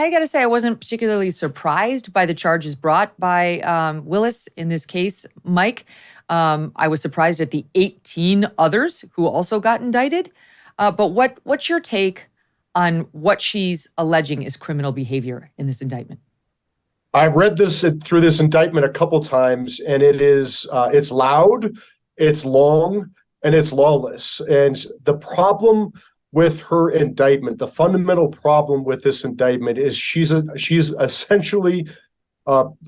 I got to say, I wasn't particularly surprised by the charges brought by Willis in this case, Mike. I was surprised at the 18 others who also got indicted. But what's your take on what she's alleging is criminal behavior in this indictment? I've read this through this indictment a couple times, and it's loud, it's long, and it's lawless. And the problem with her indictment, the fundamental problem with this indictment is she's essentially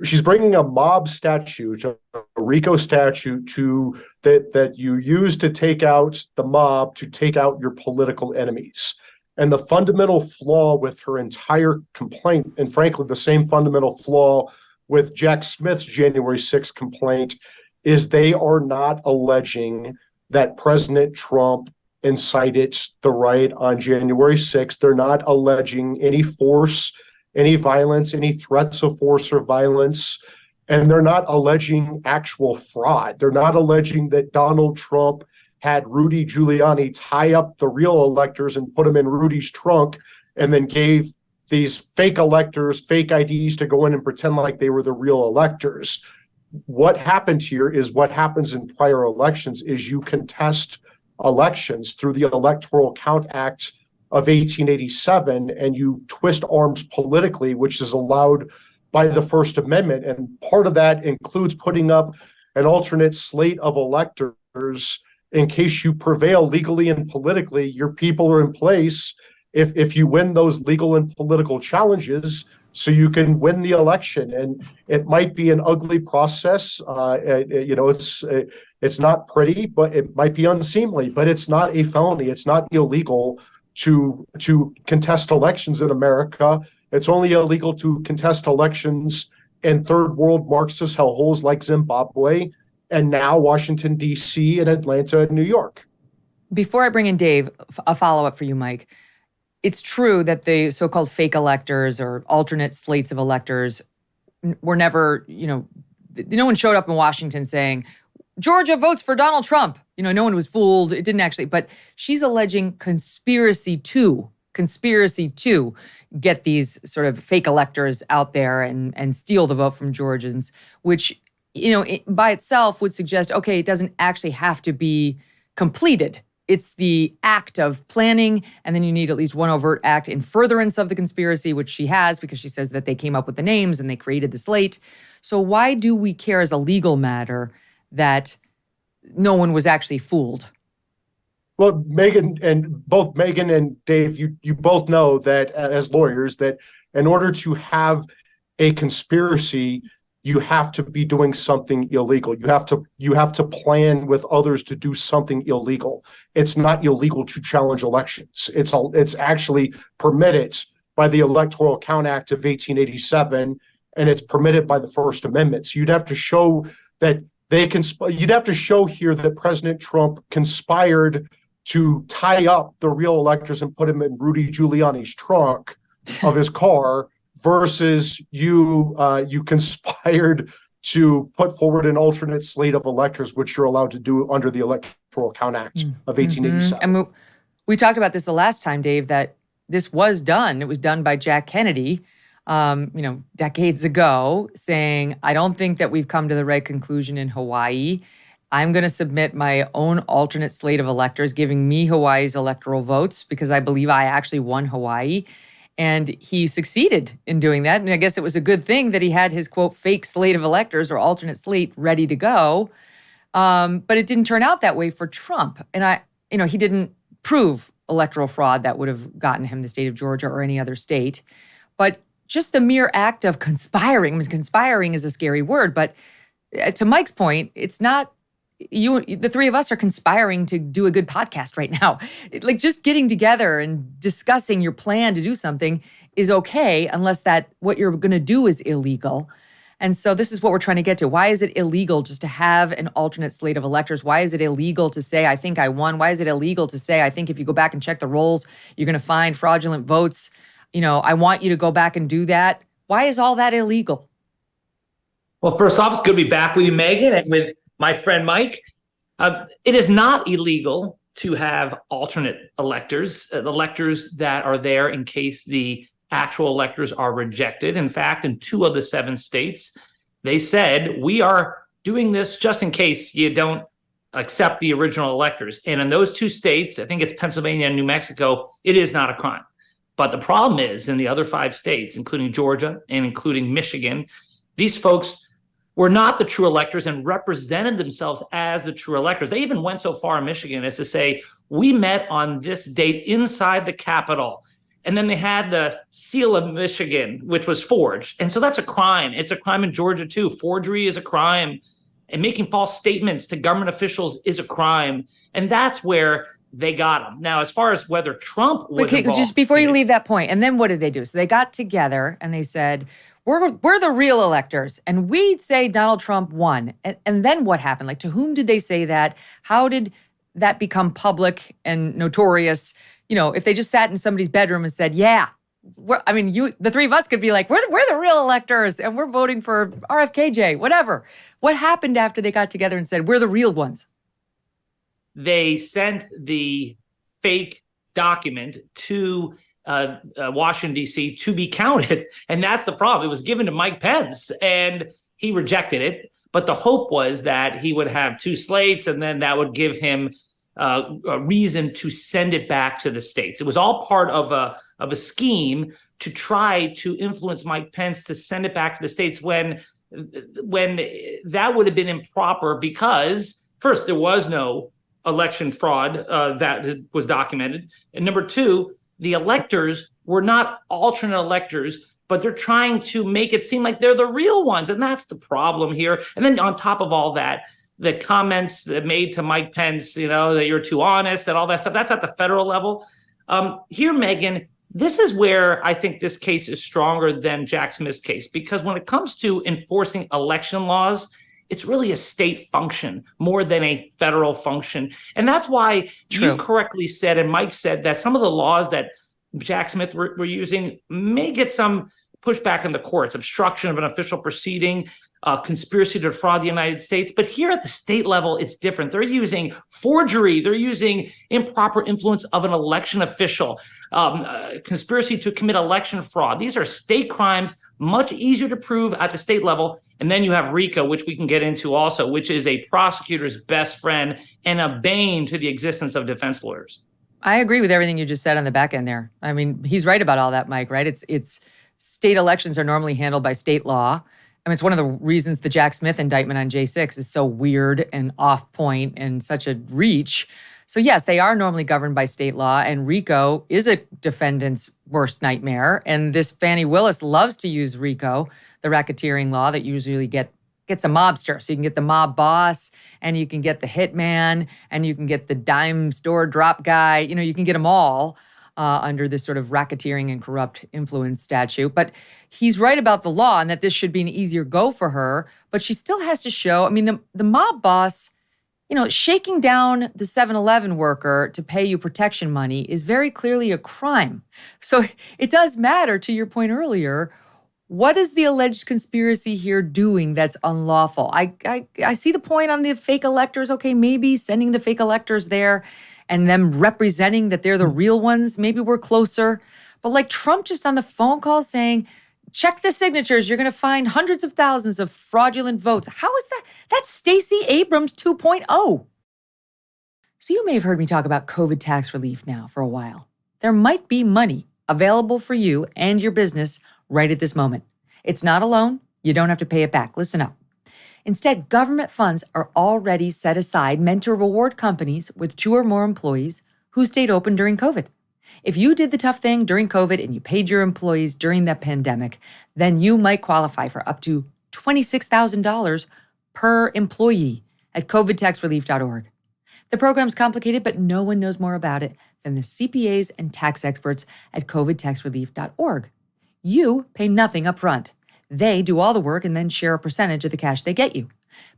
she's bringing a mob statute, a RICO statute, that you use to take out the mob, to take out your political enemies. And the fundamental flaw with her entire complaint, and frankly, the same fundamental flaw with Jack Smith's January 6th complaint, is they are not alleging that President Trump incited the riot on January 6th. They're not alleging any force, any violence, any threats of force or violence. And they're not alleging actual fraud. They're not alleging that Donald Trump had Rudy Giuliani tie up the real electors and put them in Rudy's trunk, and then gave these fake electors fake IDs to go in and pretend like they were the real electors. What happened here is what happens in prior elections is you contest elections through the Electoral Count Act of 1887, and you twist arms politically, which is allowed by the First Amendment. And part of that includes putting up an alternate slate of electors in case you prevail legally and politically. Your people are in place if you win those legal and political challenges, so you can win the election. And it might be an ugly process. It's not pretty, but it might be unseemly, but it's not a felony. It's not illegal to contest elections in America. It's only illegal to contest elections in third world Marxist hellholes like Zimbabwe, and now Washington, D.C., and Atlanta, and New York. Before I bring in Dave, a follow-up for you, Mike. It's true that the so-called fake electors or alternate slates of electors were never, no one showed up in Washington saying, Georgia votes for Donald Trump. No one was fooled. It didn't actually. But she's alleging conspiracy to get these sort of fake electors out there and steal the vote from Georgians, which, by itself would suggest, okay, it doesn't actually have to be completed. It's the act of planning, and then you need at least one overt act in furtherance of the conspiracy, which she has, because she says that they came up with the names and they created the slate. So why do we care as a legal matter that no one was actually fooled? Well, Megyn and Dave, you both know that as lawyers, that in order to have a conspiracy, you have to be doing something illegal. You have to plan with others to do something illegal. It's not illegal to challenge elections. It's actually permitted by the Electoral Count Act of 1887, and it's permitted by the First Amendment. So you'd have to show that you'd have to show here that President Trump conspired to tie up the real electors and put them in Rudy Giuliani's trunk of his car, versus you conspired to put forward an alternate slate of electors, which you're allowed to do under the Electoral Count Act of 1887. And we talked about this the last time, Dave, that this was done. It was done by Jack Kennedy, decades ago, saying, I don't think that we've come to the right conclusion in Hawaii. I'm going to submit my own alternate slate of electors, giving me Hawaii's electoral votes because I believe I actually won Hawaii. And he succeeded in doing that. And I guess it was a good thing that he had his, quote, fake slate of electors or alternate slate ready to go. But it didn't turn out that way for Trump. And he didn't prove electoral fraud that would have gotten him the state of Georgia or any other state. But just the mere act of conspiring, conspiring is a scary word, but to Mike's point, it's not, the three of us are conspiring to do a good podcast right now. Like, just getting together and discussing your plan to do something is okay, unless what you're going to do is illegal. And so this is what we're trying to get to. Why is it illegal just to have an alternate slate of electors? Why is it illegal to say, I think I won? Why is it illegal to say, I think if you go back and check the rolls, you're going to find fraudulent votes? I want you to go back and do that. Why is all that illegal? Well, first off, it's good to be back with you, Megyn, and with my friend Mike. It is not illegal to have alternate electors, electors that are there in case the actual electors are rejected. In fact, in 2 of the 7 states, they said, we are doing this just in case you don't accept the original electors. And in those 2 states, I think it's Pennsylvania and New Mexico, it is not a crime. But the problem is in the other 5 states, including Georgia and including Michigan, these folks were not the true electors and represented themselves as the true electors. They even went so far in Michigan as to say, we met on this date inside the Capitol. And then they had the seal of Michigan, which was forged. And so that's a crime. It's a crime in Georgia, too. Forgery is a crime. And making false statements to government officials is a crime. And that's where they got them. Now, as far as whether Trump was involved, just before you leave that point, and then what did they do? So they got together and they said, we're the real electors, and we'd say Donald Trump won. And then what happened? Like, to whom did they say that? How did that become public and notorious? You know, if they just sat in somebody's bedroom and said, yeah, the 3 of us could be like, we're the real electors, and we're voting for RFKJ, whatever. What happened after they got together and said, we're the real ones? They sent the fake document to Washington, D.C. to be counted. And that's the problem. It was given to Mike Pence and he rejected it. But the hope was that he would have 2 slates and then that would give him a reason to send it back to the states. It was all part of a scheme to try to influence Mike Pence to send it back to the states when that would have been improper because, first, there was no election fraud that was documented. And number 2, the electors were not alternate electors, but they're trying to make it seem like they're the real ones. And that's the problem here. And then on top of all that, the comments that made to Mike Pence, that you're too honest and all that stuff, that's at the federal level. Here, Megyn, this is where I think this case is stronger than Jack Smith's case, because when it comes to enforcing election laws, it's really a state function more than a federal function. And that's why you correctly said, and Mike said, that some of the laws that Jack Smith were using may get some pushback in the courts, obstruction of an official proceeding, conspiracy to defraud the United States. But here at the state level, it's different. They're using forgery. They're using improper influence of an election official, conspiracy to commit election fraud. These are state crimes, much easier to prove at the state level. And then you have RICO, which we can get into also, which is a prosecutor's best friend and a bane to the existence of defense lawyers. I agree with everything you just said on the back end there. I mean, he's right about all that, Mike, right? It's state elections are normally handled by state law. I mean, it's one of the reasons the Jack Smith indictment on J6 is so weird and off point and such a reach. So yes, they are normally governed by state law, and RICO is a defendant's worst nightmare. And this Fani Willis loves to use RICO, the racketeering law that usually gets a mobster. So you can get the mob boss, and you can get the hitman, and you can get the dime store drop guy. You can get them all under this sort of racketeering and corrupt influence statute. But he's right about the law and that this should be an easier go for her. But she still has to show, I mean, the mob boss, shaking down the 7-Eleven worker to pay you protection money is very clearly a crime. So it does matter, to your point earlier, what is the alleged conspiracy here doing that's unlawful? I see the point on the fake electors. Okay, maybe sending the fake electors there and them representing that they're the real ones, maybe we're closer. But like Trump just on the phone call saying, check the signatures, you're going to find hundreds of thousands of fraudulent votes. How is that? That's Stacey Abrams 2.0. So you may have heard me talk about COVID tax relief now for a while. There might be money available for you and your business right at this moment. It's not a loan. You don't have to pay it back. Listen up. Instead, government funds are already set aside meant to reward companies with 2 or more employees who stayed open during COVID. If you did the tough thing during COVID and you paid your employees during that pandemic, then you might qualify for up to $26,000 per employee at covidtaxrelief.org. The program's complicated, but no one knows more about it than the CPAs and tax experts at covidtaxrelief.org. You pay nothing up front. They do all the work and then share a percentage of the cash they get you.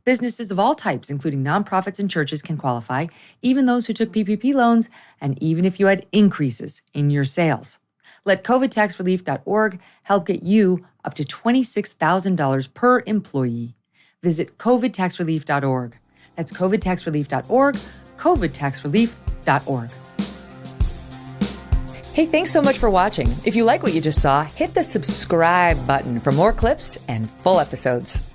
Businesses of all types, including nonprofits and churches, can qualify, even those who took PPP loans, and even if you had increases in your sales. Let covidtaxrelief.org help get you up to $26,000 per employee. Visit covidtaxrelief.org. That's covidtaxrelief.org, covidtaxrelief.org. Hey, thanks so much for watching. If you like what you just saw, hit the subscribe button for more clips and full episodes.